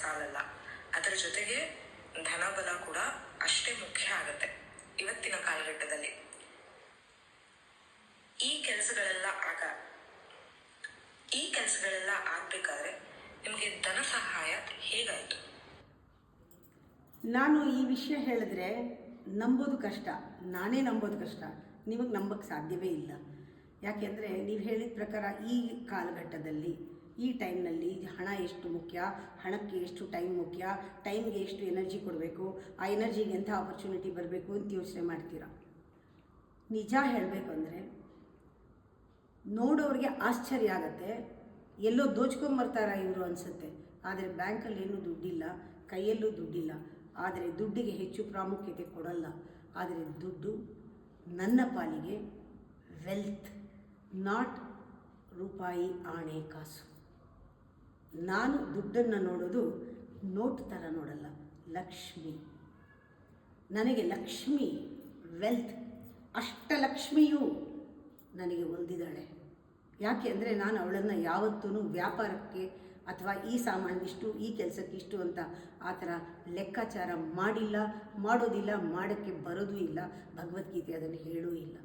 ಸಾಲಲ್ಲ, ಅದರ ಜೊತೆಗೆ ಧನಬಲ ಕೂಡ ಅಷ್ಟೇ ಮುಖ್ಯ ಆಗುತ್ತೆ ಇವತ್ತಿನ ಕಾಲಘಟ್ಟದಲ್ಲಿ. ಈ ಕೆಲಸಗಳೆಲ್ಲ ಆಗ್ಬೇಕಾದ್ರೆ ನಿಮಗೆ ಧನ ಸಹಾಯ ಹೇಗಾಯಿತು? ನಾನು ಈ ವಿಷಯ ಹೇಳಿದ್ರೆ ನಂಬೋದು ಕಷ್ಟ, ನಾನೇ ನಂಬೋದು ಕಷ್ಟ, ನಿಮಗೆ ನಂಬಕ್ಕೆ ಸಾಧ್ಯವೇ ಇಲ್ಲ. ಯಾಕೆಂದರೆ ನೀವು ಹೇಳಿದ ಪ್ರಕಾರ ಈ ಕಾಲಘಟ್ಟದಲ್ಲಿ, ಈ ಟೈಮ್ನಲ್ಲಿ ಹಣ ಎಷ್ಟು ಮುಖ್ಯ, ಹಣಕ್ಕೆ ಎಷ್ಟು ಟೈಮ್ ಮುಖ್ಯ, ಟೈಮ್ಗೆ ಎಷ್ಟು ಎನರ್ಜಿ ಕೊಡಬೇಕು, ಆ ಎನರ್ಜಿಗೆ ಎಂಥ ಆಪರ್ಚುನಿಟಿ ಬರಬೇಕು ಅಂತ ಯೋಚನೆ ಮಾಡ್ತೀರಾ. ನಿಜ ಹೇಳಬೇಕು ಅಂದರೆ ನೋಡೋರಿಗೆ ಆಶ್ಚರ್ಯ ಆಗುತ್ತೆ, ಎಲ್ಲೋ ದೋಚ್ಕೊಂಬರ್ತಾರ ಇವರು ಅನಿಸುತ್ತೆ. ಆದರೆ ಬ್ಯಾಂಕಲ್ಲಿ ಏನೂ ದುಡ್ಡಿಲ್ಲ, ಕೈಯಲ್ಲೂ ದುಡ್ಡಿಲ್ಲ. ಆದರೆ ದುಡ್ಡಿಗೆ ಹೆಚ್ಚು ಪ್ರಾಮುಖ್ಯತೆ ಕೊಡಲ್ಲ. ಆದರೆ ದುಡ್ಡು ನನ್ನ ಪಾಲಿಗೆ ವೆಲ್ತ್, ನಾಟ್ ರೂಪಾಯಿ ಆಣೆ ಕಾಸು. ನಾನು ದುಡ್ಡನ್ನು ನೋಡೋದು ನೋಟ್ ಥರ ನೋಡಲ್ಲ, ಲಕ್ಷ್ಮಿ. ನನಗೆ ಲಕ್ಷ್ಮಿ, ವೆಲ್ತ್, ಅಷ್ಟಲಕ್ಷ್ಮಿಯು ನನಗೆ ಒಲ್ದಿದ್ದಾಳೆ. ಯಾಕೆ ಅಂದರೆ ನಾನು ಅವಳನ್ನು ಯಾವತ್ತೂ ವ್ಯಾಪಾರಕ್ಕೆ ಅಥವಾ ಈ ಸಾಮಾನಿಗಿಷ್ಟು, ಈ ಕೆಲಸಕ್ಕಿಷ್ಟು ಅಂತ ಆ ಥರ ಲೆಕ್ಕಾಚಾರ ಮಾಡಿಲ್ಲ, ಮಾಡೋದಿಲ್ಲ, ಮಾಡೋಕ್ಕೆ ಬರೋದೂ ಇಲ್ಲ. ಭಗವದ್ಗೀತೆ ಅದನ್ನು ಹೇಳೂ ಇಲ್ಲ.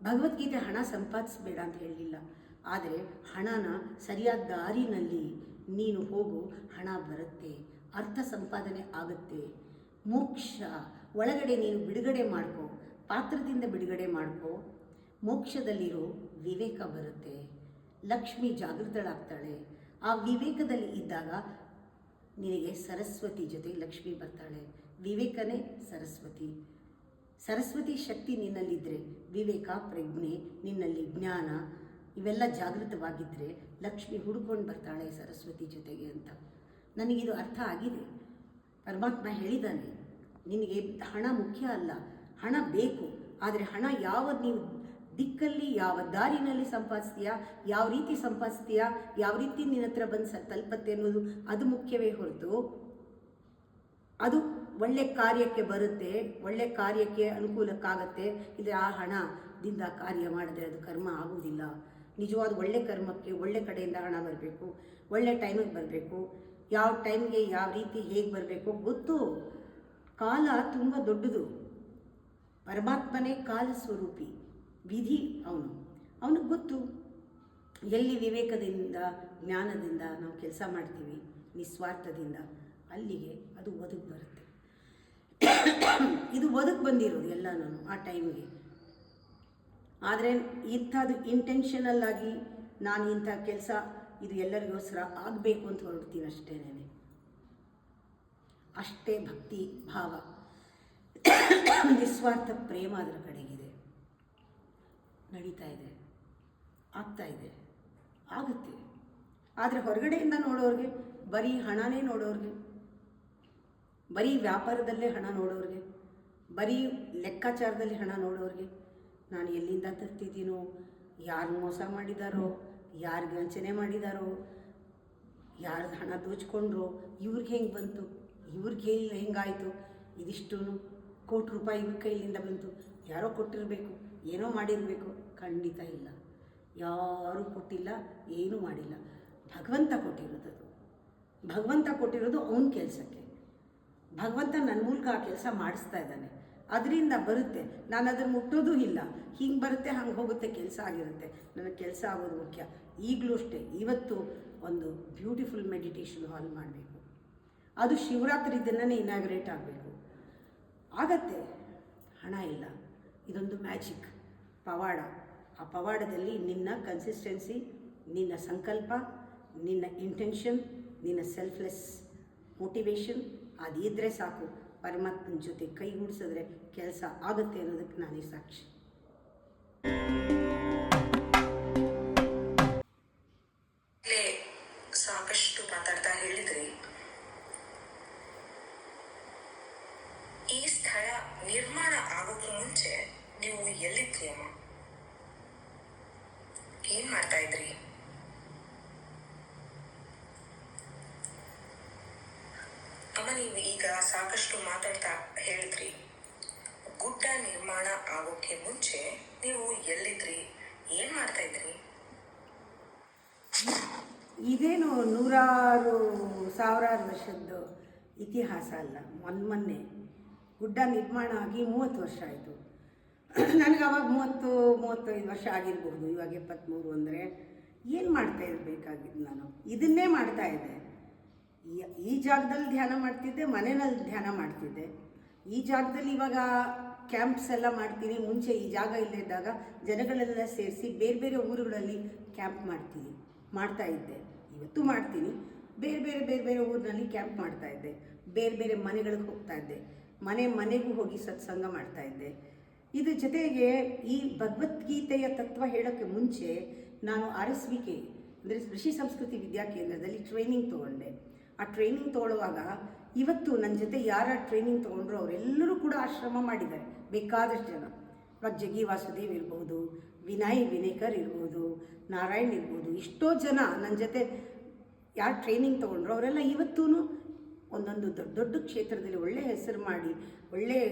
ಭಗವದ್ಗೀತೆ ಹಣ ಸಂಪಾದಿಸಬೇಡ ಅಂತ ಹೇಳಲಿಲ್ಲ. ಆದರೆ ಹಣನ ಸರಿಯಾದ ದಾರಿನಲ್ಲಿ ನೀನು ಹೋಗು, ಹಣ ಬರುತ್ತೆ, ಅರ್ಥ ಸಂಪಾದನೆ ಆಗುತ್ತೆ. ಮೋಕ್ಷ ಒಳಗಡೆ ನೀನು ಬಿಡುಗಡೆ ಮಾಡ್ಕೋ, ಪಾತ್ರದಿಂದ ಬಿಡುಗಡೆ ಮಾಡ್ಕೋ, ಮೋಕ್ಷದಲ್ಲಿರೋ ವಿವೇಕ ಬರುತ್ತೆ. ಲಕ್ಷ್ಮಿ ಜಾಗೃತಳಾಗ್ತಾಳೆ. ಆ ವಿವೇಕದಲ್ಲಿ ಇದ್ದಾಗ ನಿನಗೆ ಸರಸ್ವತಿ ಜೊತೆ ಲಕ್ಷ್ಮಿ ಬರ್ತಾಳೆ. ವಿವೇಕನೇ ಸರಸ್ವತಿ. ಸರಸ್ವತಿ ಶಕ್ತಿ ನಿನ್ನಲ್ಲಿದ್ದರೆ, ವಿವೇಕ, ಪ್ರಜ್ಞೆ, ನಿನ್ನಲ್ಲಿ ಜ್ಞಾನ ಇವೆಲ್ಲ ಜಾಗೃತವಾಗಿದ್ದರೆ ಲಕ್ಷ್ಮಿ ಹುಡ್ಕೊಂಡು ಬರ್ತಾಳೆ ಸರಸ್ವತಿ ಜೊತೆಗೆ ಅಂತ. ನನಗಿದು ಅರ್ಥ ಆಗಿದೆ. ಪರಮಾತ್ಮ ಹೇಳಿದ್ದಾನೆ, ನಿನಗೆ ಹಣ ಮುಖ್ಯ ಅಲ್ಲ, ಹಣ ಬೇಕು. ಆದರೆ ಹಣ ಯಾವ ನೀವು ದಿಕ್ಕಲ್ಲಿ, ಯಾವ ದಾರಿನಲ್ಲಿ ಸಂಪಾದಿಸ್ತೀಯಾ, ಯಾವ ರೀತಿ ಸಂಪಾದಿಸ್ತೀಯಾ, ಯಾವ ರೀತಿ ನಿನ್ನ ಹತ್ರ ಬಂದು ತಲುಪತ್ತೆ ಅನ್ನೋದು ಅದು ಮುಖ್ಯವೇ ಹೊರತು, ಅದು ಒಳ್ಳೆ ಕಾರ್ಯಕ್ಕೆ ಬರುತ್ತೆ, ಒಳ್ಳೆ ಕಾರ್ಯಕ್ಕೆ ಅನುಕೂಲಕ್ಕಾಗತ್ತೆ. ಇಲ್ಲ ಆ ಹಣದಿಂದ ಕಾರ್ಯ ಮಾಡಿದ್ರೆ ಅದು ಕರ್ಮ ಆಗುವುದಿಲ್ಲ. ನಿಜವಾದ ಒಳ್ಳೆ ಕರ್ಮಕ್ಕೆ ಒಳ್ಳೆ ಕಡೆಯಿಂದ ಹಣ ಬರಬೇಕು, ಒಳ್ಳೆ ಟೈಮಿಗೆ ಬರಬೇಕು. ಯಾವ ಟೈಮ್ಗೆ ಯಾವ ರೀತಿ ಹೇಗೆ ಬರಬೇಕು ಗೊತ್ತು. ಕಾಲ ತುಂಬ ದೊಡ್ಡದು. ಪರಮಾತ್ಮನೇ ಕಾಲ ಸ್ವರೂಪಿ, ವಿಧಿ ಅವನಿಗೆ ಗೊತ್ತು. ಎಲ್ಲಿ ವಿವೇಕದಿಂದ, ಜ್ಞಾನದಿಂದ ನಾವು ಕೆಲಸ ಮಾಡ್ತೀವಿ, ನಿಸ್ವಾರ್ಥದಿಂದ, ಅಲ್ಲಿಗೆ ಅದು ಒದಗಿ ಬರುತ್ತೆ. ಇದು ಒದಗಿ ಬಂದಿರೋದು ಎಲ್ಲ ನಾನು ಆ ಟೈಮ್ಗೆ. ಆದರೆ ಇಂಥದ್ದು ಇಂಟೆನ್ಷನಲ್ ಆಗಿ ನಾನು ಇಂಥ ಕೆಲಸ ಇದು ಎಲ್ಲರಿಗೋಸ್ಕರ ಆಗಬೇಕು ಅಂತ ಹೊರಡ್ತೀನಿ ಅಷ್ಟೇನೆ. ಅಷ್ಟೇ ಭಕ್ತಿ ಭಾವ, ನಿಸ್ವಾರ್ಥ ಪ್ರೇಮ ಅದರ ಕಡೆಗಿದೆ. ನಡೀತಾ ಇದೆ, ಆಗ್ತಾ ಇದೆ, ಆಗುತ್ತೆ. ಆದರೆ ಹೊರಗಡೆಯಿಂದ ನೋಡೋರಿಗೆ, ಬರೀ ಹಣನೇ ನೋಡೋರಿಗೆ, ಬರೀ ವ್ಯಾಪಾರದಲ್ಲೇ ಹಣ ನೋಡೋರಿಗೆ, ಬರೀ ಲೆಕ್ಕಾಚಾರದಲ್ಲಿ ಹಣ ನೋಡೋರಿಗೆ, ನಾನು ಎಲ್ಲಿಂದ ತರ್ತಿದ್ದೀನೋ, ಯಾರು ಮೋಸ ಮಾಡಿದಾರೋ, ಯಾರಿಗೆ ವಂಚನೆ ಮಾಡಿದಾರೋ, ಯಾರ್ದು ಹಣ ದೋಚ್ಕೊಂಡ್ರೋ, ಇವ್ರಿಗೆ ಹೆಂಗೆ ಬಂತು, ಇವ್ರಿಗೆ ಹೆಂಗಾಯಿತು, ಇದಿಷ್ಟು ಕೋಟಿ ರೂಪಾಯಿ ಇವ್ರ ಕೈಲಿಂದ ಬಂತು, ಯಾರೋ ಕೊಟ್ಟಿರಬೇಕು, ಏನೋ ಮಾಡಿರಬೇಕು. ಖಂಡಿತ ಇಲ್ಲ, ಯಾರೂ ಕೊಟ್ಟಿಲ್ಲ, ಏನೂ ಮಾಡಿಲ್ಲ. ಭಗವಂತ ಕೊಟ್ಟಿರೋದು. ಅದು ಭಗವಂತ ಕೊಟ್ಟಿರೋದು ಅವನ ಕೆಲಸಕ್ಕೆ. ಭಗವಂತ ನನ್ನ ಮೂಲಕ ಆ ಕೆಲಸ ಮಾಡಿಸ್ತಾ ಇದ್ದಾನೆ. ಅದರಿಂದ ಬರುತ್ತೆ. ನಾನು ಅದನ್ನು ಮುಟ್ಟೋದೂ ಇಲ್ಲ. ಹಿಂಗೆ ಬರುತ್ತೆ, ಹಂಗೆ ಹೋಗುತ್ತೆ, ಕೆಲಸ ಆಗಿರುತ್ತೆ. ನನಗೆ ಕೆಲಸ ಆಗೋದು ಮುಖ್ಯ. ಈಗಲೂ ಅಷ್ಟೇ, ಇವತ್ತು ಒಂದು ಬ್ಯೂಟಿಫುಲ್ ಮೆಡಿಟೇಷನ್ ಹಾಲ್ ಮಾಡಬೇಕು. ಅದು ಶಿವರಾತ್ರಿ ದಿನವೇ ಇನಾಗ್ರೇಟ್ ಆಗಬೇಕು. ಆಗತ್ತೆ. ಹಣ ಇಲ್ಲ, ಇದೊಂದು ಮ್ಯಾಜಿಕ್, ಪವಾಡ. ಆ ಪವಾಡದಲ್ಲಿ ನಿನ್ನ ಕನ್ಸಿಸ್ಟೆನ್ಸಿ, ನಿನ್ನ ಸಂಕಲ್ಪ, ನಿನ್ನ ಇಂಟೆನ್ಷನ್, ನಿನ್ನ ಸೆಲ್ಫ್ಲೆಸ್ ಮೋಟಿವೇಶನ್ ಅದಿದ್ದರೆ ಸಾಕು. ಪರಮಾತ್ಮನ ಜೊತೆ ಕೈಗೂಡಿಸಿದ್ರೆ ಕೆಲಸ ಆಗುತ್ತೆ ಅನ್ನೋದಕ್ಕೆ ನಾನೇ ಸಾಕ್ಷಿ. ಸಾಕಷ್ಟು ಮಾತಾಡ್ತಾ ಹೇಳಿದ್ರಿ. ಈ ಸ್ಥಳ ನಿರ್ಮಾಣ ಆಗೋಕ್ಕೂ ಮುಂಚೆ ನೀವು ಎಲ್ಲಿದ್ರಿ ಅಮ್ಮ? ಏನ್ ಮಾಡ್ತಾ ಇದ್ರಿ? ಅಮ್ಮ, ನೀವು ಈಗ ಸಾಕಷ್ಟು ಮಾತಾಡ್ತಾ ಹೇಳಿದ್ರಿ, ಗುಡ್ಡ ನಿರ್ಮಾಣ ಆಗೋಕ್ಕೆ ಮುಂಚೆ ನೀವು ಎಲ್ಲಿದ್ರಿ, ಏನ್ ಮಾಡ್ತಾ ಇದ್ರಿ? ಇದೇನು ನೂರಾರು ಸಾವಿರಾರು ವರ್ಷದ್ದು ಇತಿಹಾಸ ಅಲ್ಲ. ಮೊನ್ನೆ ಗುಡ್ಡ ನಿರ್ಮಾಣ ಆಗಿ 30 ವರ್ಷ ಆಯಿತು. ನನಗೆ ಅವಾಗ 30-35 ವರ್ಷ ಆಗಿರ್ಬೋದು. ಇವಾಗ 73 ಅಂದರೆ ಏನು ಮಾಡ್ತಾ ಇರಬೇಕಾಗಿದ್ದು ನಾನು? ಇದನ್ನೇ ಮಾಡ್ತಾ ಇದ್ದೆ. ಈ ಜಾಗದಲ್ಲಿ ಧ್ಯಾನ ಮಾಡ್ತಿದ್ದೆ, ಮನೆಯಲ್ಲಿ ಧ್ಯಾನ ಮಾಡ್ತಿದ್ದೆ. ಈ ಜಾಗದಲ್ಲಿ ಇವಾಗ ಕ್ಯಾಂಪ್ಸ್ ಎಲ್ಲ ಮಾಡ್ತೀನಿ. ಮುಂಚೆ ಈ ಜಾಗ ಇಲ್ಲದಿದ್ದಾಗ ಜನಗಳೆಲ್ಲ ಸೇರಿಸಿ ಬೇರೆ ಬೇರೆ ಊರುಗಳಲ್ಲಿ ಕ್ಯಾಂಪ್ ಮಾಡ್ತಾ ಇದ್ದೆ. ಇವತ್ತು ಮಾಡ್ತೀನಿ. ಬೇರೆ ಬೇರೆ ಊರಿನಲ್ಲಿ ಕ್ಯಾಂಪ್ ಮಾಡ್ತಾ ಇದ್ದೆ. ಬೇರೆ ಬೇರೆ ಮನೆಗಳಿಗೆ ಹೋಗ್ತಾ ಇದ್ದೆ. ಮನೆಗೂ ಹೋಗಿ ಸತ್ಸಂಗ ಮಾಡ್ತಾ ಇದ್ದೆ. ಇದ್ರ ಜೊತೆಗೆ ಈ ಭಗವದ್ಗೀತೆಯ ತತ್ವ ಹೇಳೋಕ್ಕೆ ಮುಂಚೆ ನಾನು RSVK ಅಂದರೆ ಋಷಿ ಸಂಸ್ಕೃತಿ ವಿದ್ಯಾಕೇಂದ್ರದಲ್ಲಿ ಟ್ರೈನಿಂಗ್ ತೊಗೊಂಡೆ. ಆ ಟ್ರೈನಿಂಗ್ ತೊಗೊಳ್ಳುವಾಗ ಇವತ್ತು ನನ್ನ ಜೊತೆ ಯಾರ ಟ್ರೈನಿಂಗ್ ತೊಗೊಂಡ್ರು ಅವರೆಲ್ಲರೂ ಕೂಡ ಆಶ್ರಮ ಮಾಡಿದ್ದಾರೆ. ಬೇಕಾದಷ್ಟು ಜನ. ಇವಾಗ ಜಗಿ ವಾಸುದೇವ್ ಇರ್ಬೋದು, ವಿನಯ್ ವಿನೇಕರ್ ಇರ್ಬೋದು, ನಾರಾಯಣ್ ಇರ್ಬೋದು, ಎಷ್ಟೋ ಜನ ನನ್ನ ಜೊತೆ ಯಾರು ಟ್ರೈನಿಂಗ್ ತೊಗೊಂಡ್ರು ಅವರೆಲ್ಲ ಇವತ್ತೂ ಒಂದೊಂದು ದೊಡ್ಡ ಕ್ಷೇತ್ರದಲ್ಲಿ ಒಳ್ಳೆಯ ಹೆಸರು ಮಾಡಿ ಒಳ್ಳೆಯ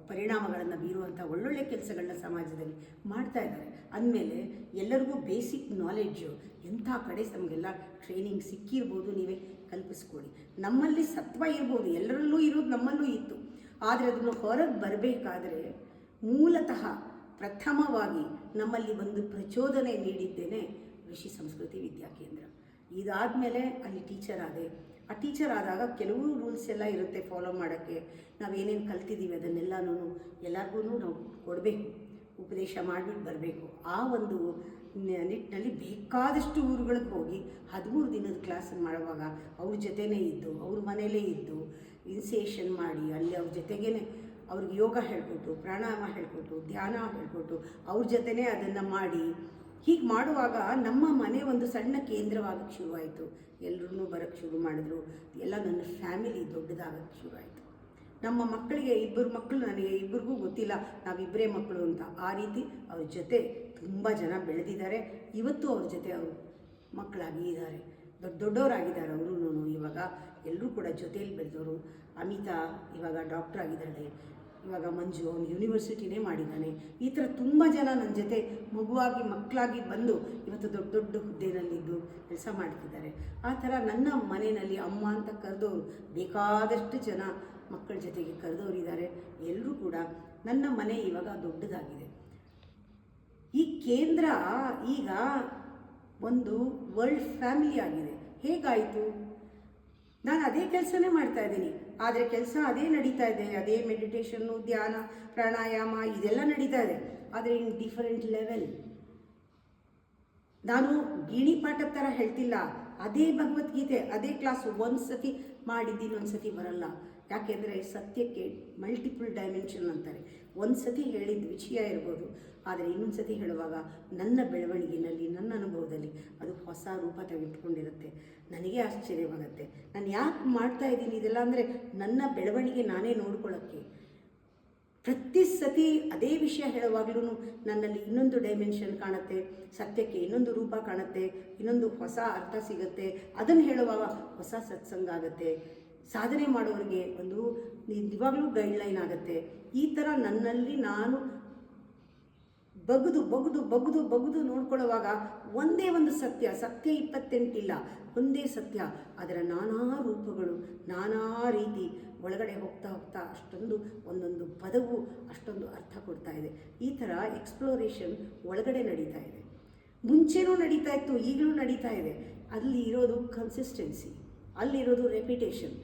ಪರಿಣಾಮಗಳನ್ನು ಬೀರುವಂಥ ಒಳ್ಳೊಳ್ಳೆ ಕೆಲಸಗಳನ್ನ ಸಮಾಜದಲ್ಲಿ ಮಾಡ್ತಾ ಇದ್ದಾರೆ. ಅಂದಮೇಲೆ ಎಲ್ಲರಿಗೂ ಬೇಸಿಕ್ ನಾಲೆಡ್ಜು ಎಂಥ ಕಡೆ ನಮಗೆಲ್ಲ ಟ್ರೈನಿಂಗ್ ಸಿಕ್ಕಿರ್ಬೋದು. ನೀವೇ ಕಲ್ಪಿಸ್ಕೊಳ್ಳಿ. ನಮ್ಮಲ್ಲಿ ಸತ್ವ ಇರ್ಬೋದು, ಎಲ್ಲರಲ್ಲೂ ಇರೋದು ನಮ್ಮಲ್ಲೂ ಇತ್ತು. ಆದರೆ ಅದನ್ನು ಹೊರಗೆ ಬರಬೇಕಾದ್ರೆ ಮೂಲತಃ ಪ್ರಥಮವಾಗಿ ನಮ್ಮಲ್ಲಿ ಒಂದು ಪ್ರಚೋದನೆ ನೀಡಿದ್ದೇನೆ ಋಷಿ ಸಂಸ್ಕೃತಿ ವಿದ್ಯಾಕೇಂದ್ರ. ಇದಾದಮೇಲೆ ಅಲ್ಲಿ ಟೀಚರ್ ಆದೆ. ಆ ಟೀಚರ್ ಆದಾಗ ಕೆಲವು ರೂಲ್ಸ್ ಎಲ್ಲ ಇರುತ್ತೆ ಫಾಲೋ ಮಾಡೋಕ್ಕೆ. ನಾವೇನೇನು ಕಲ್ತಿದ್ದೀವಿ ಅದನ್ನೆಲ್ಲನೂ ಎಲ್ಲರಿಗೂ ನಾವು ಕೊಡಬೇಕು, ಉಪದೇಶ ಮಾಡಿಬಿಟ್ಟು ಬರಬೇಕು. ಆ ಒಂದು ನಿಟ್ಟಿನಲ್ಲಿ ಬೇಕಾದಷ್ಟು ಊರುಗಳಿಗೆ ಹೋಗಿ 13 ದಿನದ ಕ್ಲಾಸ್ ಮಾಡುವಾಗ ಅವ್ರ ಜೊತೆನೇ ಇದ್ದು, ಅವ್ರ ಮನೇಲೇ ಇದ್ದು ಇನ್ಸಿಯೇಷನ್ ಮಾಡಿ ಅಲ್ಲಿ ಅವ್ರ ಜೊತೆಗೇ ಅವ್ರಿಗೆ ಯೋಗ ಹೇಳಿಕೊಟ್ಟು, ಪ್ರಾಣಾಯಾಮ ಹೇಳಿಕೊಟ್ಟು, ಧ್ಯಾನ ಹೇಳಿಕೊಟ್ಟು ಅವ್ರ ಜೊತೆನೇ ಅದನ್ನು ಮಾಡಿ ಹೀಗೆ ಮಾಡುವಾಗ ನಮ್ಮ ಮನೆ ಒಂದು ಸಣ್ಣ ಕೇಂದ್ರವಾಗಕ್ಕೆ ಶುರುವಾಯಿತು. ಎಲ್ಲರೂ ಬರೋಕ್ಕೆ ಶುರು ಮಾಡಿದ್ರು. ಎಲ್ಲ ನನ್ನ ಫ್ಯಾಮಿಲಿ ದೊಡ್ಡದಾಗಕ್ಕೆ ಶುರುವಾಯಿತು. ನಮ್ಮ ಮಕ್ಕಳಿಗೆ 2 ಮಕ್ಕಳು, ನನಗೆ ಇಬ್ಬರಿಗೂ ಗೊತ್ತಿಲ್ಲ ನಾವಿಬ್ಬರೇ ಮಕ್ಕಳು ಅಂತ. ಆ ರೀತಿ ಅವ್ರ ಜೊತೆ ತುಂಬ ಜನ ಬೆಳೆದಿದ್ದಾರೆ. ಇವತ್ತು ಅವ್ರ ಜೊತೆ ಅವರು ಮಕ್ಕಳಾಗಿ ಇದ್ದಾರೆ, ದೊಡ್ಡವರಾಗಿದ್ದಾರೆ. ಅವರು ಇವಾಗ ಎಲ್ಲರೂ ಕೂಡ ಜೊತೆಯಲ್ಲಿ ಬೆಳೆದವರು. ಅಮಿತಾ ಇವಾಗ ಡಾಕ್ಟ್ರ್ ಆಗಿದ್ದಾಳೆ. ಇವಾಗ ಮಂಜು ಅವನು ಯೂನಿವರ್ಸಿಟಿನೇ ಮಾಡಿದ್ದಾನೆ. ಈ ಥರ ತುಂಬ ಜನ ನನ್ನ ಜೊತೆ ಮಕ್ಕಳಾಗಿ ಬಂದು ಇವತ್ತು ದೊಡ್ಡ ಹುದ್ದೆನಲ್ಲಿದ್ದು ಕೆಲಸ ಮಾಡ್ತಿದ್ದಾರೆ. ಆ ಥರ ನನ್ನ ಮನೆಯಲ್ಲಿ ಅಮ್ಮ ಅಂತ ಕರೆದವರು ಬೇಕಾದಷ್ಟು ಜನ ಮಕ್ಕಳ ಜೊತೆಗೆ ಕರೆದವರಿದ್ದಾರೆ. ಎಲ್ಲರೂ ಕೂಡ ನನ್ನ ಮನೆ ಇವಾಗ ದೊಡ್ಡದಾಗಿದೆ. ಈ ಕೇಂದ್ರ ಈಗ ಒಂದು ವರ್ಲ್ಡ್ ಫ್ಯಾಮಿಲಿ ಆಗಿದೆ. ಹೇಗಾಯಿತು? ನಾನು ಅದೇ ಕೆಲಸನೇ ಮಾಡ್ತಾ ಇದ್ದೀನಿ. ಆದರೆ ಕೆಲಸ ಅದೇ ನಡೀತಾ ಇದೆ. ಅದೇ ಮೆಡಿಟೇಷನ್ನು, ಧ್ಯಾನ, ಪ್ರಾಣಾಯಾಮ ಇದೆಲ್ಲ ನಡೀತಾ ಇದೆ. ಆದರೆ ಇನ್ ಡಿಫರೆಂಟ್ ಲೆವೆಲ್. ನಾನು ಗಿಣಿಪಾಠದ ಥರ ಹೇಳ್ತಿಲ್ಲ. ಅದೇ ಭಗವದ್ಗೀತೆ, ಅದೇ ಕ್ಲಾಸು ಒಂದು ಸತಿ ಮಾಡಿದ್ದೀನಿ, ಒಂದು ಸತಿ ಬರಲ್ಲ. ಯಾಕೆಂದರೆ ಸತ್ಯಕ್ಕೆ ಮಲ್ಟಿಪಲ್ ಡೈಮೆನ್ಷನ್ ಅಂತಾರೆ. ಒಂದು ಸತಿ ಹೇಳಿದ ವಿಷಯ ಇರ್ಬೋದು, ಆದರೆ ಇನ್ನೊಂದು ಸತಿ ಹೇಳುವಾಗ ನನ್ನ ಬೆಳವಣಿಗೆಯಲ್ಲಿ, ನನ್ನ ಅನುಭವದಲ್ಲಿ ಅದು ಹೊಸ ರೂಪ ತೆಗೆದುಕೊಂಡಿರುತ್ತೆ. ನನಗೆ ಆಶ್ಚರ್ಯವಾಗುತ್ತೆ. ನಾನು ಯಾಕೆ ಮಾಡ್ತಾ ಇದ್ದೀನಿ ಇದೆಲ್ಲ ಅಂದರೆ ನನ್ನ ಬೆಳವಣಿಗೆ ನಾನೇ ನೋಡ್ಕೊಳ್ಳೋಕ್ಕೆ. ಪ್ರತಿ ಸತಿ ಅದೇ ವಿಷಯ ಹೇಳುವಾಗಲೂ ನನ್ನಲ್ಲಿ ಇನ್ನೊಂದು ಡೈಮೆನ್ಷನ್ ಕಾಣುತ್ತೆ, ಸತ್ಯಕ್ಕೆ ಇನ್ನೊಂದು ರೂಪ ಕಾಣುತ್ತೆ, ಇನ್ನೊಂದು ಹೊಸ ಅರ್ಥ ಸಿಗುತ್ತೆ. ಅದನ್ನು ಹೇಳುವಾಗ ಹೊಸ ಸತ್ಸಂಗ ಆಗುತ್ತೆ. ಸಾಧನೆ ಮಾಡೋರಿಗೆ ಒಂದು ನಿಜವಾಗ್ಲೂ ಗೈಡ್ಲೈನ್ ಆಗುತ್ತೆ. ಈ ಥರ ನನ್ನಲ್ಲಿ ನಾನು ಬಗ್ದು ನೋಡ್ಕೊಳ್ಳುವಾಗ ಒಂದೇ ಒಂದು ಸತ್ಯ 28 ಇಲ್ಲ, ಒಂದೇ ಸತ್ಯ. ಅದರ ನಾನಾ ರೂಪಗಳು, ನಾನಾ ರೀತಿ ಒಳಗಡೆ ಹೋಗ್ತಾ ಅಷ್ಟೊಂದು ಒಂದೊಂದು ಪದವು ಅಷ್ಟೊಂದು ಅರ್ಥ ಕೊಡ್ತಾ ಇದೆ. ಈ ಥರ ಎಕ್ಸ್ಪ್ಲೋರೇಷನ್ ಒಳಗಡೆ ನಡೀತಾ ಇದೆ. ಮುಂಚೆನೂ ನಡೀತಾ ಇತ್ತು, ಈಗಲೂ ನಡೀತಾ ಇದೆ. ಅಲ್ಲಿ ಇರೋದು ಕನ್ಸಿಸ್ಟೆನ್ಸಿ, ಅಲ್ಲಿರೋದು ರೆಪಿಟೇಷನ್.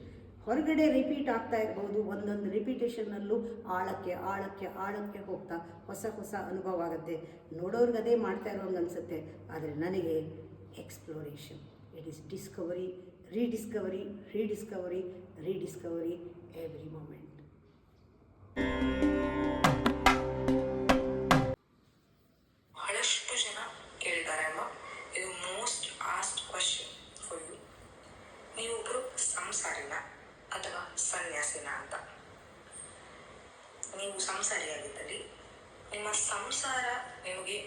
ಹೊರಗಡೆ ರಿಪೀಟ್ ಆಗ್ತಾ ಇರ್ಬೋದು. ಒಂದೊಂದು ರಿಪಿಟೇಷನ್ನಲ್ಲೂ ಆಳಕ್ಕೆ ಹೋಗ್ತಾ ಹೊಸ ಅನುಭವ ಆಗುತ್ತೆ. ನೋಡೋರ್ಗೆ ಅದೇ ಮಾಡ್ತಾ ಇರೋಂಗೆ ಅನಿಸುತ್ತೆ. ಆದರೆ ನನಗೆ exploration, it is discovery, rediscovery every moment. ಬಹಳಷ್ಟು ಜನ ಕೇಳಿದ್ದಾರೆ ಅಮ್ಮ, ಇದು most asked question for you. ನೀವೊಬ್ಬರು ಸಂಸಾರಿನ ಅಥವಾ ಸನ್ಯಾಸಿನ ಅಂತ. ನೀವು ಸಂಸಾರಿಯಾಗಿದ್ದಲ್ಲಿ ನಿಮ್ಮ ಸಂಸಾರ ನಿಮಗೆ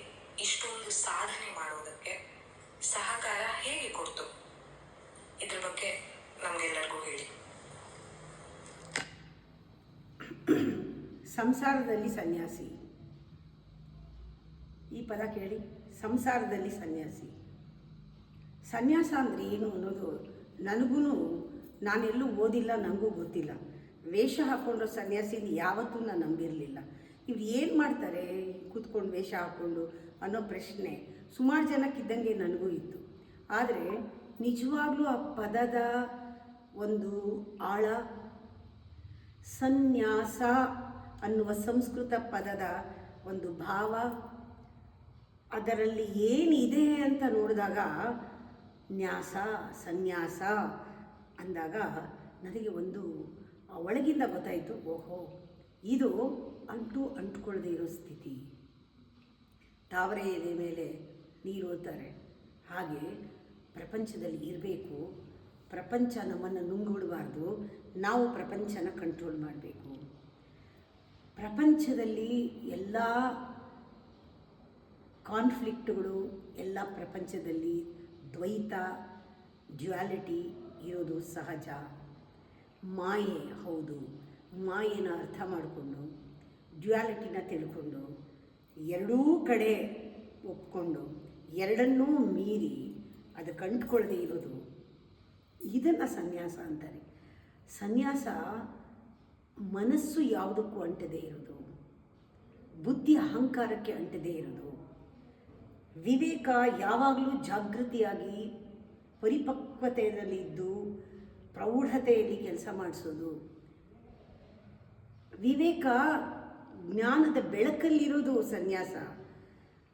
ಇಷ್ಟೊಂದು ಸಾಧನೆ ಮಾಡುವುದಕ್ಕೆ ಸಹಕಾರ ಹೇಗೆ ಕೊಡ್ತು? ಇದ್ರ ಬಗ್ಗೆ ನಮಗೆಲ್ಲರಿಗೂ ಹೇಳಿ. ಸಂಸಾರದಲ್ಲಿ ಸನ್ಯಾಸಿ, ಈ ಪದ ಕೇಳಿ. ಸಂಸಾರದಲ್ಲಿ ಸನ್ಯಾಸಿ. ಸನ್ಯಾಸ ಅಂದರೆ ಏನು ಅನ್ನೋದು ನನಗೂ, ನಾನೆಲ್ಲೂ ಓದಿಲ್ಲ, ನನಗೂ ಗೊತ್ತಿಲ್ಲ. ವೇಷ ಹಾಕ್ಕೊಂಡ್ರೆ ಸನ್ಯಾಸಿನ ಯಾವತ್ತೂ ನಾನು ನಂಬಿರಲಿಲ್ಲ. ಇವ್ರು ಏನು ಮಾಡ್ತಾರೆ ಕೂತ್ಕೊಂಡು ವೇಷ ಹಾಕ್ಕೊಂಡು ಅನ್ನೋ ಪ್ರಶ್ನೆ ಸುಮಾರು ಜನಕ್ಕಿದ್ದಂಗೆ ನನಗೂ ಇತ್ತು. ಆದರೆ ನಿಜವಾಗ್ಲೂ ಆ ಪದದ ಒಂದು ಆಳ, ಸನ್ಯಾಸ ಅನ್ನುವ ಸಂಸ್ಕೃತ ಪದದ ಒಂದು ಭಾವ, ಅದರಲ್ಲಿ ಏನಿದೆ ಅಂತ ನೋಡಿದಾಗ, ನ್ಯಾಸ ಸನ್ಯಾಸ ಅಂದಾಗ ನನಗೆ ಒಂದು ಒಳಗಿಂದ ಗೊತ್ತಾಯಿತು, ಓಹೋ ಇದು ಅಂಟ್ಕೊಳ್ಳದೆ ಇರೋ ಸ್ಥಿತಿ. ತಾವರೆ ಎಲೆ ಮೇಲೆ ನೀರು ಓದ್ತಾರೆ, ಹಾಗೆ ಪ್ರಪಂಚದಲ್ಲಿ ಇರಬೇಕು. ಪ್ರಪಂಚ ನಮ್ಮನ್ನು ನುಂಗ್ಬಿಡಬಾರ್ದು, ನಾವು ಪ್ರಪಂಚನ ಕಂಟ್ರೋಲ್ ಮಾಡಬೇಕು. ಪ್ರಪಂಚದಲ್ಲಿ ಎಲ್ಲ ಕಾನ್ಫ್ಲಿಕ್ಟ್ಗಳು, ಎಲ್ಲ ಪ್ರಪಂಚದಲ್ಲಿ ದ್ವೈತ, ಡ್ಯುಯಾಲಿಟಿ ಇರೋದು ಸಹಜ. ಮಾಯೆ ಹೌದು, ಮಾಯೆನ ಅರ್ಥ ಮಾಡಿಕೊಂಡು ಡ್ಯುಯಾಲಿಟಿನ ತಿಳ್ಕೊಂಡು ಎರಡೂ ಕಡೆ ಒಪ್ಕೊಂಡು ಎರಡನ್ನೂ ಮೀರಿ ಅದಕ್ಕೆ ಅಂಟ್ಕೊಳ್ಳದೆ ಇರೋದು, ಇದನ್ನು ಸನ್ಯಾಸ ಅಂತಾರೆ. ಸನ್ಯಾಸ ಮನಸ್ಸು ಯಾವುದಕ್ಕೂ ಅಂಟದೇ ಇರೋದು, ಬುದ್ಧಿ ಅಹಂಕಾರಕ್ಕೆ ಅಂಟದೇ ಇರೋದು, ವಿವೇಕ ಯಾವಾಗಲೂ ಜಾಗೃತಿಯಾಗಿ ಪರಿಪಕ್ವತೆಯಲ್ಲಿದ್ದು ಪ್ರೌಢತೆಯಲ್ಲಿ ಕೆಲಸ ಮಾಡಿಸೋದು, ವಿವೇಕ ಜ್ಞಾನದ ಬೆಳಕಲ್ಲಿರೋದು ಸನ್ಯಾಸ,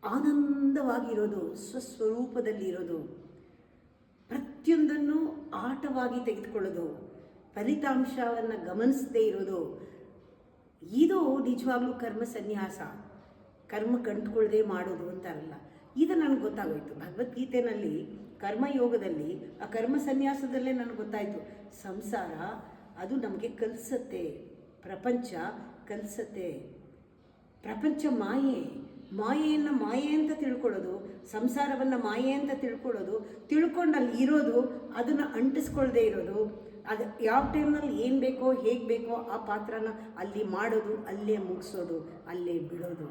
ಆನಂದವಾಗಿರೋದು, ಸ್ವಸ್ವರೂಪದಲ್ಲಿರೋದು, ಪ್ರತಿಯೊಂದನ್ನು ಆಟವಾಗಿ ತೆಗೆದುಕೊಳ್ಳೋದು, ಫಲಿತಾಂಶವನ್ನು ಗಮನಿಸದೇ ಇರೋದು, ಇದು ನಿಜವಾಗ್ಲೂ ಕರ್ಮ ಸನ್ಯಾಸ. ಕರ್ಮ ಕಂಡುಕೊಳ್ಳದೆ ಮಾಡೋದು ಅಂತಾರಲ್ಲ, ಇದು ನನಗೆ ಗೊತ್ತಾಗೋಯ್ತು ಭಗವದ್ಗೀತೆಯಲ್ಲಿ, ಕರ್ಮಯೋಗದಲ್ಲಿ, ಆ ಕರ್ಮ ಸನ್ಯಾಸದಲ್ಲೇ ನನಗೆ ಗೊತ್ತಾಯಿತು. ಸಂಸಾರ ಅದು ನಮಗೆ ಕಲಿಸತ್ತೆ, ಪ್ರಪಂಚ ಕಲಿಸತ್ತೆ. ಪ್ರಪಂಚ ಮಾಯೆ, ಮಾಯೆಯನ್ನು ಮಾಯೆ ಅಂತ ತಿಳ್ಕೊಳ್ಳೋದು, ಸಂಸಾರವನ್ನು ಮಾಯೆ ಅಂತ ತಿಳ್ಕೊಳ್ಳೋದು, ತಿಳ್ಕೊಂಡಲ್ಲಿ ಇರೋದು, ಅದನ್ನು ಅಂಟಿಸ್ಕೊಳ್ಳದೆ ಇರೋದು, ಅದು ಯಾವ ಟೈಮ್ನಲ್ಲಿ ಏನು ಬೇಕೋ ಹೇಗೆ ಬೇಕೋ ಆ ಪಾತ್ರನ ಅಲ್ಲಿ ಮಾಡೋದು, ಅಲ್ಲೇ ಮುಗಿಸೋದು, ಅಲ್ಲೇ ಬಿಡೋದು.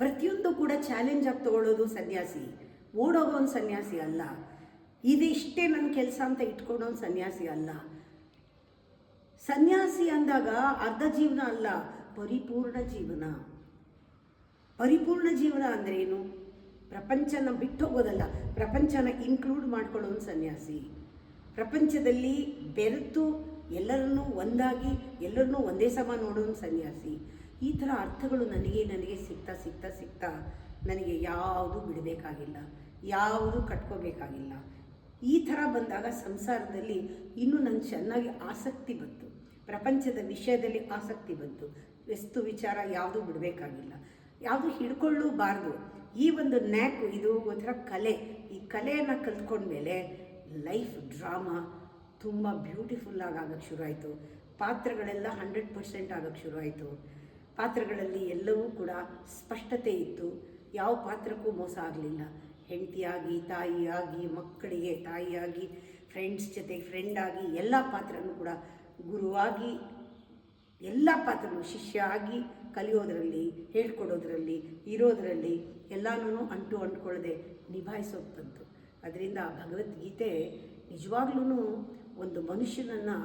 ಪ್ರತಿಯೊಂದು ಕೂಡ ಚಾಲೆಂಜ್ ಆಗಿ ತಗೊಳ್ಳೋದು ಸನ್ಯಾಸಿ. ಓಡೋಗೋ ಒಂದು ಸನ್ಯಾಸಿ ಅಲ್ಲ, ಇದಿಷ್ಟೇ ನನ್ನ ಕೆಲಸ ಅಂತ ಇಟ್ಕೊಳ್ಳೋನು ಸನ್ಯಾಸಿ ಅಲ್ಲ. ಸನ್ಯಾಸಿ ಅಂದಾಗ ಅರ್ಧ ಜೀವನ ಅಲ್ಲ, ಪರಿಪೂರ್ಣ ಜೀವನ. ಪರಿಪೂರ್ಣ ಜೀವನ ಅಂದರೆ ಏನು? ಪ್ರಪಂಚನ ಬಿಟ್ಟು ಹೋಗೋದಲ್ಲ, ಪ್ರಪಂಚನ ಇನ್ಕ್ಲೂಡ್ ಮಾಡ್ಕೊಳ್ಳೋನು ಸನ್ಯಾಸಿ. ಪ್ರಪಂಚದಲ್ಲಿ ಬೆರೆತು ಎಲ್ಲರನ್ನೂ ಒಂದಾಗಿ ಎಲ್ಲರನ್ನೂ ಒಂದೇ ಸಮ ನೋಡೋನು ಸನ್ಯಾಸಿ. ಈ ಥರ ಅರ್ಥಗಳು ನನಗೆ ಸಿಗ್ತಾ ನನಗೆ ಯಾವುದು ಬಿಡಬೇಕಾಗಿಲ್ಲ, ಯಾವುದು ಕಟ್ಕೋಬೇಕಾಗಿಲ್ಲ. ಈ ಥರ ಬಂದಾಗ ಸಂಸಾರದಲ್ಲಿ ಇನ್ನೂ ನನಗೆ ಚೆನ್ನಾಗಿ ಆಸಕ್ತಿ ಬಂತು, ಪ್ರಪಂಚದ ವಿಷಯದಲ್ಲಿ ಆಸಕ್ತಿ ಬಂತು. ವಸ್ತು ವಿಚಾರ ಯಾವುದೂ ಬಿಡಬೇಕಾಗಿಲ್ಲ, ಯಾವುದು ಹಿಡ್ಕೊಳ್ಳಬಾರ್ದು. ಈ ಒಂದು ನ್ಯಾಕು, ಇದು ಒಂಥರ ಕಲೆ. ಈ ಕಲೆಯನ್ನು ಕಲ್ತ್ಕೊಂಡ್ಮೇಲೆ ಲೈಫ್ ಡ್ರಾಮಾ ತುಂಬ ಬ್ಯೂಟಿಫುಲ್ಲಾಗಿ ಆಗೋಕ್ಕೆ ಶುರುವಾಯಿತು. ಪಾತ್ರಗಳೆಲ್ಲ 100% ಆಗೋಕ್ಕೆ ಶುರುವಾಯಿತು. ಪಾತ್ರಗಳಲ್ಲಿ ಎಲ್ಲವೂ ಕೂಡ ಸ್ಪಷ್ಟತೆ ಇತ್ತು, ಯಾವ ಪಾತ್ರಕ್ಕೂ ಮೋಸ ಆಗಲಿಲ್ಲ. ಹೆಂಡತಿಯಾಗಿ, ತಾಯಿಯಾಗಿ, ಮಕ್ಕಳಿಗೆ ತಾಯಿಯಾಗಿ, ಫ್ರೆಂಡ್ಸ್ ಜೊತೆ ಫ್ರೆಂಡಾಗಿ, ಎಲ್ಲ ಪಾತ್ರನೂ ಕೂಡ ಗುರುವಾಗಿ, ಎಲ್ಲ ಪಾತ್ರನೂ ಶಿಷ್ಯ ಆಗಿ ಕಲಿಯೋದರಲ್ಲಿ, ಹೇಳ್ಕೊಡೋದ್ರಲ್ಲಿ, ಇರೋದರಲ್ಲಿ ಎಲ್ಲನೂ ಅಂಟ್ಕೊಳ್ಳದೆ ನಿಭಾಯಿಸೋಕೆ ಬಂತು. ಅದರಿಂದ ಭಗವದ್ಗೀತೆ ನಿಜವಾಗ್ಲೂ ಒಂದು ಮನುಷ್ಯನನ್ನು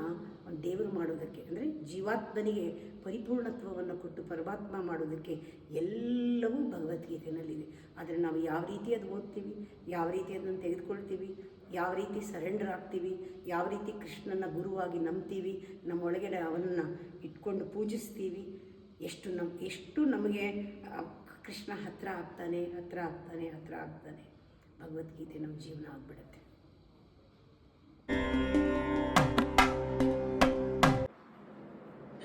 ಒಂದು ದೇವರು ಮಾಡೋದಕ್ಕೆ, ಅಂದರೆ ಜೀವಾತ್ಮನಿಗೆ ಪರಿಪೂರ್ಣತ್ವವನ್ನು ಕೊಟ್ಟು ಪರಮಾತ್ಮ ಮಾಡೋದಕ್ಕೆ ಎಲ್ಲವೂ ಭಗವದ್ಗೀತೆಯಲ್ಲಿದೆ. ಆದರೆ ನಾವು ಯಾವ ರೀತಿ ಅದು ಓದ್ತೀವಿ, ಯಾವ ರೀತಿ ಅದನ್ನು ತೆಗೆದುಕೊಳ್ತೀವಿ, ಯಾವ ರೀತಿ ಸರೆಂಡರ್ ಆಗ್ತೀವಿ, ಯಾವ ರೀತಿ ಕೃಷ್ಣನ ಗುರುವಾಗಿ ನಂಬ್ತೀವಿ, ನಮ್ಮೊಳಗಡೆ ಅವನನ್ನು ಇಟ್ಕೊಂಡು ಪೂಜಿಸ್ತೀವಿ, ಎಷ್ಟು ನಮಗೆ ಕೃಷ್ಣ ಹತ್ರ ಆಗ್ತಾನೆ ಭಗವದ್ಗೀತೆ ನಮ್ಮ ಜೀವನ ಆಗಿಬಿಡುತ್ತೆ.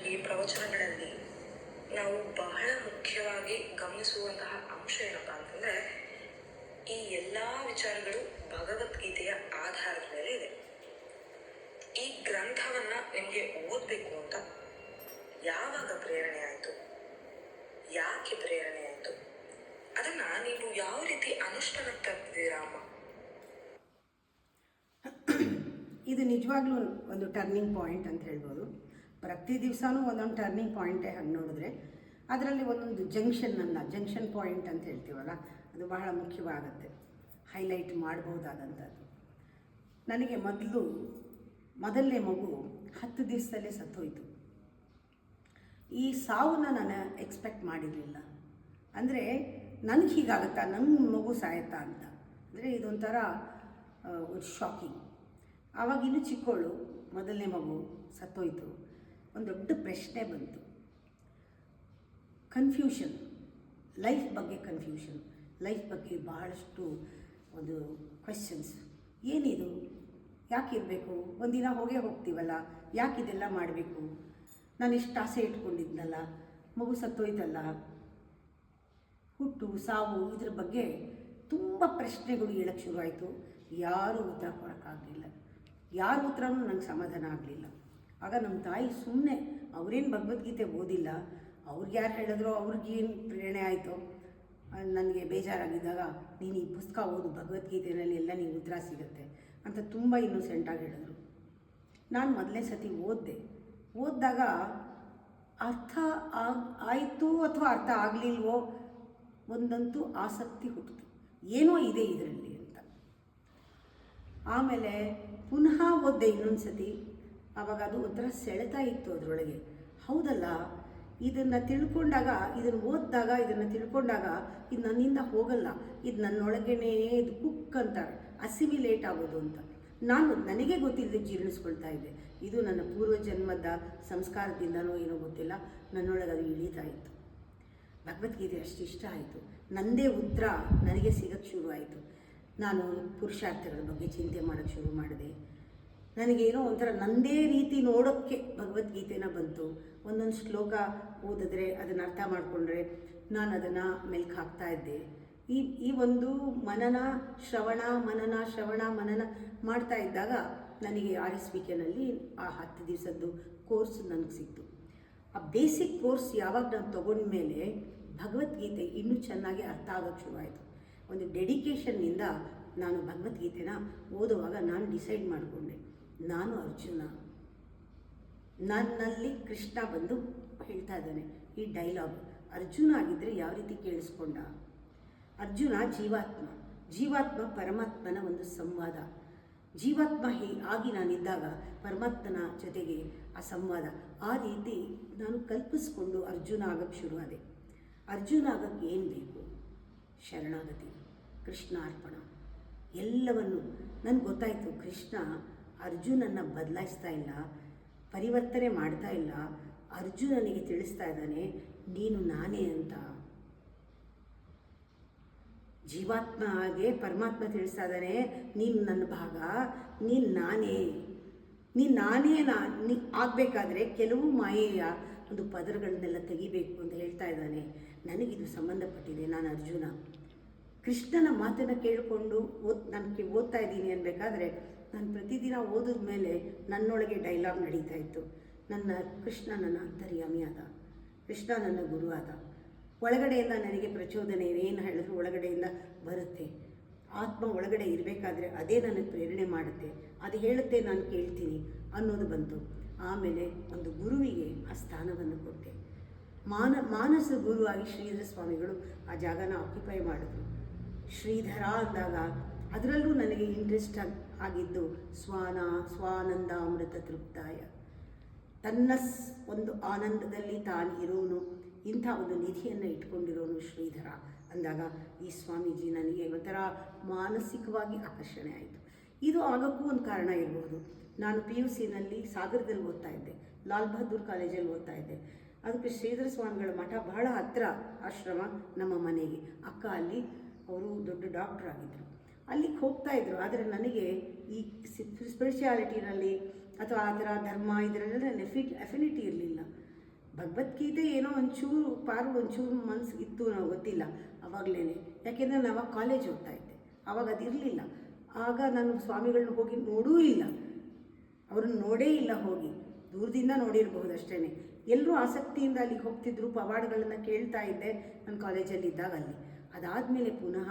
ಈ ಪ್ರವಚನಗಳಲ್ಲಿ ನಾವು ಬಹಳ ಮುಖ್ಯವಾಗಿ ಗಮನಿಸುವಂತಹ ಅಂಶ ಏನಪ್ಪಾ ಅಂತಂದ್ರೆ, ಈ ಎಲ್ಲಾ ವಿಚಾರಗಳು ಭಗವದ್ಗೀತೆಯ ಆಧಾರದ ಮೇಲೆ ಇದೆ. ಈ ಗ್ರಂಥವನ್ನ ನಿಮಗೆ ಓದಬೇಕು ಅಂತ ಯಾವಾಗ ಪ್ರೇರಣೆ ಆಯಿತು, ಯಾಕೆ ಪ್ರೇರಣೆ ಆಯಿತು, ಅದನ್ನ ನೀವು ಯಾವ ರೀತಿ ಅನುಷ್ಠಾನಕ್ಕೆ ತರ್ತಿದ್ದೀರಾ ಅಮ್ಮ? ಇದು ನಿಜವಾಗ್ಲೂ ಒಂದು ಟರ್ನಿಂಗ್ ಪಾಯಿಂಟ್ ಅಂತ ಹೇಳ್ಬೋದು. ಪ್ರತಿ ದಿವಸನೂ ಒಂದೊಂದು ಟರ್ನಿಂಗ್ ಪಾಯಿಂಟೇ ಹಾಗೆ ನೋಡಿದ್ರೆ, ಅದರಲ್ಲಿ ಒಂದೊಂದು ಜಂಕ್ಷನ್ ಪಾಯಿಂಟ್ ಅಂತ ಹೇಳ್ತೀವಲ್ಲ, ಅದು ಬಹಳ ಮುಖ್ಯವಾಗುತ್ತೆ. ಹೈಲೈಟ್ ಮಾಡ್ಬೋದಾದಂಥದ್ದು. ನನಗೆ ಮೊದಲನೇ ಮಗು 10 ದಿವಸದಲ್ಲೇ ಸತ್ತೋಯ್ತು. ಈ ಸಾವನ್ನು ನಾನು ಎಕ್ಸ್ಪೆಕ್ಟ್ ಮಾಡಿರಲಿಲ್ಲ. ಅಂದರೆ ನನಗೆ ಹೀಗಾಗುತ್ತಾ, ನನ್ನ ಮಗು ಸಾಯತ್ತಾ ಅಂತ. ಅಂದರೆ ಇದೊಂಥರ ಒಂದು ಶಾಕಿಂಗ್. ಆವಾಗ ಇನ್ನೂ ಚಿಕ್ಕವಳು, ಮೊದಲನೇ ಮಗು ಸತ್ತೋಯ್ತು. ಒಂದು ದೊಡ್ಡ ಪ್ರಶ್ನೆ ಬಂತು, ಕನ್ಫ್ಯೂಷನ್, ಲೈಫ್ ಬಗ್ಗೆ ಬಹಳಷ್ಟು ಒಂದು ಕ್ವೆಶ್ಚನ್ಸ್. ಏನಿದು, ಯಾಕಿರಬೇಕು, ಒಂದಿನ ಹೋಗ್ತೀವಲ್ಲ, ಯಾಕಿದೆಲ್ಲ ಮಾಡಬೇಕು, ನಾನು ಇಷ್ಟು ಆಸೆ ಇಟ್ಕೊಂಡಿದ್ನಲ್ಲ, ಮಗು ಸತ್ತೋಯ್ತಲ್ಲ, ಹುಟ್ಟು ಸಾವು ಇದ್ರ ಬಗ್ಗೆ ತುಂಬ ಪ್ರಶ್ನೆಗಳು ಹೇಳಕ್ಕೆ ಶುರುವಾಯಿತು. ಯಾರೂ ಉತ್ತರ ಕೊಡೋಕ್ಕಾಗಲಿಲ್ಲ, ಯಾರ ಉತ್ತರನೂ ನಂಗೆ ಸಮಾಧಾನ ಆಗಲಿಲ್ಲ. ಆಗ ನಮ್ಮ ತಾಯಿ ಸುಮ್ಮನೆ, ಅವರೇನು ಭಗವದ್ಗೀತೆ ಓದಿಲ್ಲ, ಅವ್ರಿಗೆ ಯಾರು ಹೇಳಿದ್ರೋ, ಅವ್ರಿಗೇನು ಪ್ರೇರಣೆ ಆಯಿತೋ, ನನಗೆ ಬೇಜಾರಾಗಿದ್ದಾಗ ನೀನು ಈ ಪುಸ್ತಕ ಓದು, ಭಗವದ್ಗೀತೆಯಲ್ಲಿ ಎಲ್ಲ ನಿಂಗೆ ಉತ್ತರ ಸಿಗುತ್ತೆ ಅಂತ ತುಂಬ ಇನ್ನೋಸೆಂಟಾಗಿ ಹೇಳಿದ್ರು. ನಾನು ಮೊದಲನೇ ಸತಿ ಓದಿದಾಗ ಅರ್ಥ ಆಯಿತು ಅಥವಾ ಅರ್ಥ ಆಗಲಿಲ್ವೋ, ಒಂದಂತೂ ಆಸಕ್ತಿ ಹುಟ್ಟಿತು, ಏನೋ ಇದೆ ಇದರಲ್ಲಿ ಅಂತ. ಆಮೇಲೆ ಪುನಃ ಓದಿದೆ ಇನ್ನೊಂದು ಸತಿ. ಆವಾಗ ಅದು ಒಂಥರ ಸೆಳೆತಾ ಇತ್ತು ಅದರೊಳಗೆ. ಹೌದಲ್ಲ, ಇದನ್ನು ತಿಳ್ಕೊಂಡಾಗ, ಇದನ್ನು ಓದಿದಾಗ, ಇದನ್ನು ತಿಳ್ಕೊಂಡಾಗ ಇದು ನನ್ನಿಂದ ಹೋಗಲ್ಲ, ಇದು ನನ್ನೊಳಗೇ ಇದು ಕುಕ್ ಅಂತಾರೆ, ಅಸಿಮಿಲೇಟ್ ಆಗೋದು ಅಂತ. ನನಗೆ ಗೊತ್ತಿಲ್ಲದೆ ಜೀರ್ಣಿಸ್ಕೊಳ್ತಾ ಇದ್ದೆ. ಇದು ನನ್ನ ಪೂರ್ವಜನ್ಮದ ಸಂಸ್ಕಾರದಿಂದನೋ ಏನೋ ಗೊತ್ತಿಲ್ಲ, ನನ್ನೊಳಗೆ ಅದು ಇಳೀತಾ ಇತ್ತು. ಭಗವದ್ಗೀತೆ ಅಷ್ಟು ಇಷ್ಟ ಆಯಿತು. ನನ್ನದೇ ಉತ್ತರ ನನಗೆ ಸಿಗೋಕ್ಕೆ ಶುರುವಾಯಿತು. ನಾನು ಪುರುಷಾರ್ಥಗಳ ಬಗ್ಗೆ ಚಿಂತೆ ಮಾಡೋಕ್ಕೆ ಶುರು ಮಾಡಿದೆ. ನನಗೇನೋ ಒಂಥರ ನನ್ನದೇ ರೀತಿ ನೋಡೋಕ್ಕೆ ಭಗವದ್ಗೀತೆನ ಬಂತು. ಒಂದೊಂದು ಶ್ಲೋಕ ಓದಿದ್ರೆ, ಅದನ್ನು ಅರ್ಥ ಮಾಡಿಕೊಂಡ್ರೆ ನಾನು ಅದನ್ನು ಮೆಲ್ಕು ಹಾಕ್ತಾಯಿದ್ದೆ. ಈ ಒಂದು ಶ್ರವಣ ಮನನ ಮಾಡ್ತಾ ಇದ್ದಾಗ ನನಗೆ RSVKನಲ್ಲಿ ಆ 10 ದಿವಸದ್ದು ಕೋರ್ಸ್ ನನಗೆ ಸಿಕ್ತು. ಆ ಬೇಸಿಕ್ ಕೋರ್ಸ್ ಯಾವಾಗ ನಾನು ತೊಗೊಂಡ್ಮೇಲೆ ಭಗವದ್ಗೀತೆ ಇನ್ನೂ ಚೆನ್ನಾಗಿ ಅರ್ಥ ಆಗೋಕ್ಕೆ ಶುರುವಾಯಿತು. ಒಂದು ಡೆಡಿಕೇಷನ್ನಿಂದ ನಾನು ಭಗವದ್ಗೀತೆನ ಓದುವಾಗ ನಾನು ಡಿಸೈಡ್ ಮಾಡಿಕೊಂಡೆ, ನಾನು ಅರ್ಜುನ, ನನ್ನಲ್ಲಿ ಕೃಷ್ಣ ಬಂದು ಹೇಳ್ತಾ ಇದ್ದಾನೆ ಈ ಡೈಲಾಗ್. ಅರ್ಜುನ ಆಗಿದ್ದರೆ ಯಾವ ರೀತಿ ಕೇಳಿಸ್ಕೊಂಡ? ಅರ್ಜುನ ಜೀವಾತ್ಮ ಪರಮಾತ್ಮನ ಒಂದು ಸಂವಾದ. ಜೀವಾತ್ಮ ಆಗಿ ನಾನಿದ್ದಾಗ ಪರಮಾತ್ಮನ ಜೊತೆಗೆ ಆ ಸಂವಾದ, ಆ ರೀತಿ ನಾನು ಕಲ್ಪಿಸ್ಕೊಂಡು ಅರ್ಜುನ ಆಗಕ್ಕೆ ಶುರುವಾದೆ. ಅರ್ಜುನ ಆಗಕ್ಕೆ ಏನು ಬೇಕು? ಶರಣಾಗತಿ, ಕೃಷ್ಣಾರ್ಪಣ, ಎಲ್ಲವನ್ನು. ನನಗೆ ಗೊತ್ತಾಯಿತು, ಕೃಷ್ಣ ಅರ್ಜುನನ್ನು ಬದಲಾಯಿಸ್ತಾ ಇಲ್ಲ, ಪರಿವರ್ತನೆ ಮಾಡ್ತಾ ಇಲ್ಲ. ಅರ್ಜುನನಿಗೆ ತಿಳಿಸ್ತಾ ಇದ್ದಾನೆ, ನೀನು ನಾನೇ ಅಂತ. ಜೀವಾತ್ಮಗೆ ಪರಮಾತ್ಮ ತಿಳಿಸ್ತಾ ಇದ್ದಾನೆ, ನೀನು ನನ್ನ ಭಾಗ, ನೀನು ನಾನೇ ಆಗಬೇಕಾದ್ರೆ ಕೆಲವು ಮಾಯೆಯ ಒಂದು ಪದರಗಳನ್ನೆಲ್ಲ ತೆಗಿಬೇಕು ಅಂತ ಹೇಳ್ತಾ ಇದ್ದಾನೆ. ನನಗಿದು ಸಂಬಂಧಪಟ್ಟಿದೆ. ನಾನು ಅರ್ಜುನ. ಕೃಷ್ಣನ ಮಾತನ್ನು ಕೇಳಿಕೊಂಡು ನನಗೆ ಓದ್ತಾ ಇದ್ದೀನಿ ಅನ್ಬೇಕಾದ್ರೆ, ನಾನು ಪ್ರತಿದಿನ ಓದಿದ ಮೇಲೆ ನನ್ನೊಳಗೆ ಡೈಲಾಗ್ ನಡೀತಾ ಇತ್ತು. ಕೃಷ್ಣ ನನ್ನ ಅಂತರ್ಯಾಮಿ ಆದ, ಕೃಷ್ಣ ನನ್ನ ಗುರು ಆದ. ಒಳಗಡೆಯಿಂದ ನನಗೆ ಪ್ರಚೋದನೆ, ಏನು ಹೇಳಿದ್ರು ಒಳಗಡೆಯಿಂದ ಬರುತ್ತೆ. ಆತ್ಮ ಒಳಗಡೆ ಇರಬೇಕಾದ್ರೆ ಅದೇ ನನಗೆ ಪ್ರೇರಣೆ ಮಾಡುತ್ತೆ, ಅದು ಹೇಳುತ್ತೆ, ನಾನು ಕೇಳ್ತೀನಿ ಅನ್ನೋದು ಬಂತು. ಆಮೇಲೆ ಒಂದು ಗುರುವಿಗೆ ಆ ಸ್ಥಾನವನ್ನು ಕೊಟ್ಟೆ. ಮಾನಸ ಗುರುವಾಗಿ ಶ್ರೀಧರ ಸ್ವಾಮಿಗಳು ಆ ಜಾಗನ ಆಕ್ಯುಪೈ ಮಾಡಿದ್ರು. ಶ್ರೀಧರ ಅಂದಾಗ ಅದರಲ್ಲೂ ನನಗೆ ಇಂಟ್ರೆಸ್ಟ್ ಆಗಿದ್ದು ಸ್ವಾನಂದ ಅಮೃತ ತೃಪ್ತಾಯ, ತನ್ನ ಒಂದು ಆನಂದದಲ್ಲಿ ತಾನು ಇರೋನು, ಇಂಥ ಒಂದು ನಿಧಿಯನ್ನು ಇಟ್ಕೊಂಡಿರೋನು ಶ್ರೀಧರ ಅಂದಾಗ ಈ ಸ್ವಾಮೀಜಿ ನನಗೆ ಒಂಥರ ಮಾನಸಿಕವಾಗಿ ಆಕರ್ಷಣೆ ಆಯಿತು. ಇದು ಆಗೋಕ್ಕೂ ಒಂದು ಕಾರಣ ಇರ್ಬೋದು. ನಾನು PUCನಲ್ಲಿ ಸಾಗರದಲ್ಲಿ ಓದ್ತಾ ಇದ್ದೆ, ಲಾಲ್ ಬಹದ್ದೂರ್ ಕಾಲೇಜಲ್ಲಿ ಓದ್ತಾ ಇದ್ದೆ. ಅದಕ್ಕೆ ಶ್ರೀಧರ ಸ್ವಾಮಿಗಳ ಮಠ ಬಹಳ ಹತ್ತಿರ, ಆಶ್ರಮ ನಮ್ಮ ಮನೆಗೆ. ಅಕ್ಕ ಅಲ್ಲಿ ಅವರು ದೊಡ್ಡ ಡಾಕ್ಟ್ರ್ ಆಗಿದ್ದರು, ಅಲ್ಲಿಗೆ ಹೋಗ್ತಾಯಿದ್ರು. ಆದರೆ ನನಗೆ ಈ ಸ್ಪಿರಿಚುಯಾಲಿಟಿನಲ್ಲಿ ಅಥವಾ ಆ ಥರ ಧರ್ಮ ಇದರಲ್ಲೆಲ್ಲ ಅಫಿನಿಟಿ ಇರಲಿಲ್ಲ. ಭಗವದ್ಗೀತೆ ಏನೋ ಒಂಚೂರು ಮನಸ್ಸು ಇತ್ತು, ನಾವು ಗೊತ್ತಿಲ್ಲ ಆವಾಗಲೇ. ಯಾಕೆಂದರೆ ನಾನು ಅವಾಗ ಕಾಲೇಜ್ ಹೋಗ್ತಾ ಇದ್ದೆ, ಆವಾಗ ಅದಿರಲಿಲ್ಲ. ಆಗ ನಾನು ಸ್ವಾಮಿಗಳನ್ನ ಹೋಗಿ ನೋಡೂ ಇಲ್ಲ, ಅವ್ರನ್ನ ನೋಡೇ ಇಲ್ಲ, ಹೋಗಿ ದೂರದಿಂದ ನೋಡಿರಬಹುದು ಅಷ್ಟೇ. ಎಲ್ಲರೂ ಆಸಕ್ತಿಯಿಂದ ಅಲ್ಲಿಗೆ ಹೋಗ್ತಿದ್ರು, ಪವಾಡಗಳನ್ನು ಕೇಳ್ತಾ ಇದ್ದೆ ನಾನು ಕಾಲೇಜಲ್ಲಿ ಇದ್ದಾಗ. ಅಲ್ಲಿ ಅದಾದಮೇಲೆ ಪುನಃ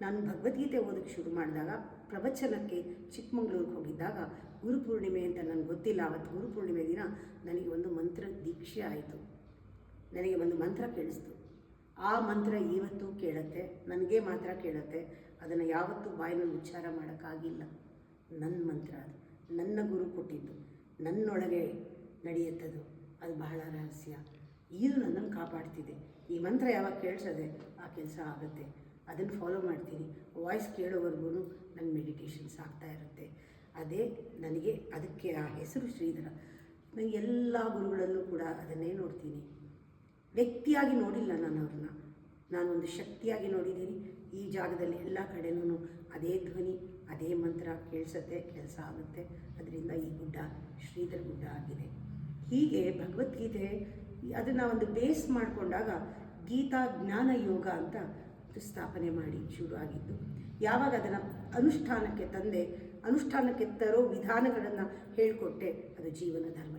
ನಾನು ಭಗವದ್ಗೀತೆ ಓದೋಕ್ಕೆ ಶುರು ಮಾಡಿದಾಗ, ಪ್ರವಚನಕ್ಕೆ ಚಿಕ್ಕಮಂಗ್ಳೂರಿಗೆ ಹೋಗಿದ್ದಾಗ, ಗುರುಪೂರ್ಣಿಮೆ ಅಂತ ನನಗೆ ಗೊತ್ತಿಲ್ಲ, ಅವತ್ತು ಗುರುಪೂರ್ಣಿಮೆ ದಿನ ನನಗೆ ಒಂದು ಮಂತ್ರ ದೀಕ್ಷೆ ಆಯಿತು. ನನಗೆ ಒಂದು ಮಂತ್ರ ಕೇಳಿಸ್ತು. ಆ ಮಂತ್ರ ಇವತ್ತು ಕೇಳುತ್ತೆ, ನನಗೆ ಮಾತ್ರ ಕೇಳುತ್ತೆ. ಅದನ್ನು ಯಾವತ್ತೂ ಬಾಯಿನಲ್ಲಿ ಉಚ್ಚಾರ ಮಾಡೋಕ್ಕಾಗಿಲ್ಲ. ನನ್ನ ಮಂತ್ರ ಅದು, ನನ್ನ ಗುರು ಕೊಟ್ಟಿದ್ದು, ನನ್ನೊಳಗೆ ನಡೆಯುತ್ತದು. ಅದು ಬಹಳ ರಹಸ್ಯ. ಇದು ನನ್ನನ್ನು ಕಾಪಾಡ್ತಿದೆ. ಈ ಮಂತ್ರ ಯಾವಾಗ ಕೇಳಿಸೋದೆ ಆ ಕೆಲಸ ಆಗುತ್ತೆ. ಅದನ್ನು ಫಾಲೋ ಮಾಡ್ತೀನಿ. ವಾಯ್ಸ್ ಕೇಳೋವರೆಗೂ ನನ್ನ ಮೆಡಿಟೇಷನ್ಸ್ ಆಗ್ತಾ ಇರುತ್ತೆ. ಅದೇ ನನಗೆ ಅದಕ್ಕೆ ಆ ಹೆಸರು ಶ್ರೀಧರ. ನಾನು ಎಲ್ಲ ಗುರುಗಳಲ್ಲೂ ಕೂಡ ಅದನ್ನೇ ನೋಡ್ತೀನಿ. ವ್ಯಕ್ತಿಯಾಗಿ ನೋಡಿಲ್ಲ ನಾನು ಅವ್ರನ್ನ, ನಾನೊಂದು ಶಕ್ತಿಯಾಗಿ ನೋಡಿದ್ದೀನಿ. ಈ ಜಾಗದಲ್ಲಿ ಎಲ್ಲ ಕಡೆನೂ ಅದೇ ಧ್ವನಿ, ಅದೇ ಮಂತ್ರ ಕೇಳಿಸುತ್ತೆ, ಕೆಲಸ ಆಗುತ್ತೆ. ಅದರಿಂದ ಈ ಗುಡ್ಡ ಶ್ರೀಧರ ಗುಡ್ಡ ಆಗಿದೆ. ಹೀಗೆ ಭಗವದ್ಗೀತೆ ಅದನ್ನು ಒಂದು ಬೇಸ್ ಮಾಡಿಕೊಂಡಾಗ ಗೀತಾ ಜ್ಞಾನ ಯೋಗ ಅಂತ ಸ್ಥಾಪನೆ ಮಾಡಿ ಶುರು ಆಗಿದ್ದು. ಯಾವಾಗ ಅದನ್ನು ಅನುಷ್ಠಾನಕ್ಕೆ ತಂದೆ, ಅನುಷ್ಠಾನಕ್ಕೆ ತರೋ ವಿಧಾನಗಳನ್ನು ಹೇಳಿಕೊಟ್ಟೆ, ಅದು ಜೀವನ ಧರ್ಮ